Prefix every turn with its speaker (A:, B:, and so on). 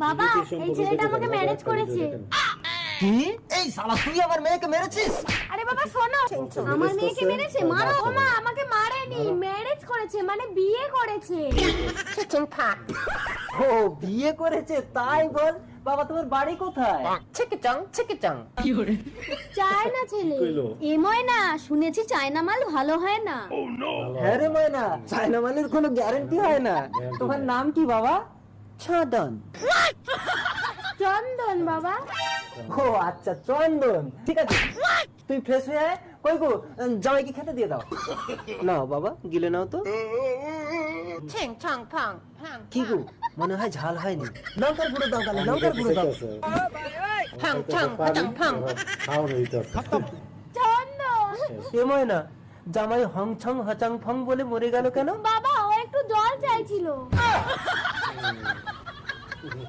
A: বাবা এই ছেলেটা আমাকে ম্যারেজ করেছে।
B: কি? এই শালা তুই আমার মেয়েকে মেরেছিস?
A: আরে বাবা শোনো, আমার মেয়েকে মেরেছে? মারো। ও মা, আমাকে মারেনি, ম্যারেজ করেছে, মানে বিয়ে করেছে।
B: ও বিয়ে করেছে তাই বল। বাবা তোমার বাড়ি কোথায়? ছিকিচং ছিকিচং।
A: চায়না ছেলে। এ ময়না, শুনেছি চায়না মাল ভালো হয় না।
B: হ্যাঁ রে ময়না, চায়না মালের কোনো গ্যারান্টি হয় না। তোমার নাম কি বাবা? ছদন।
A: চন্দন বাবা।
B: ও আচ্ছা চন্দন, ঠিক আছে। তুই ফ্রেশ হয়ে আয়। কই গো, জামাইকে খেতে দিয়ে দাও। নাও বাবা, গিলে নাও তো। কি গো, মনে হয় ঝাল হয়নি। লঙ্কার গুঁড়ো দাও, গালে লঙ্কার গুঁড়ো দাও।
A: চন্দন
B: এ ময়না, জামাই হং ছং হচাং ফং বলে মরে গেল কেন?
A: বাবা, ও একটু জল চাইছিল।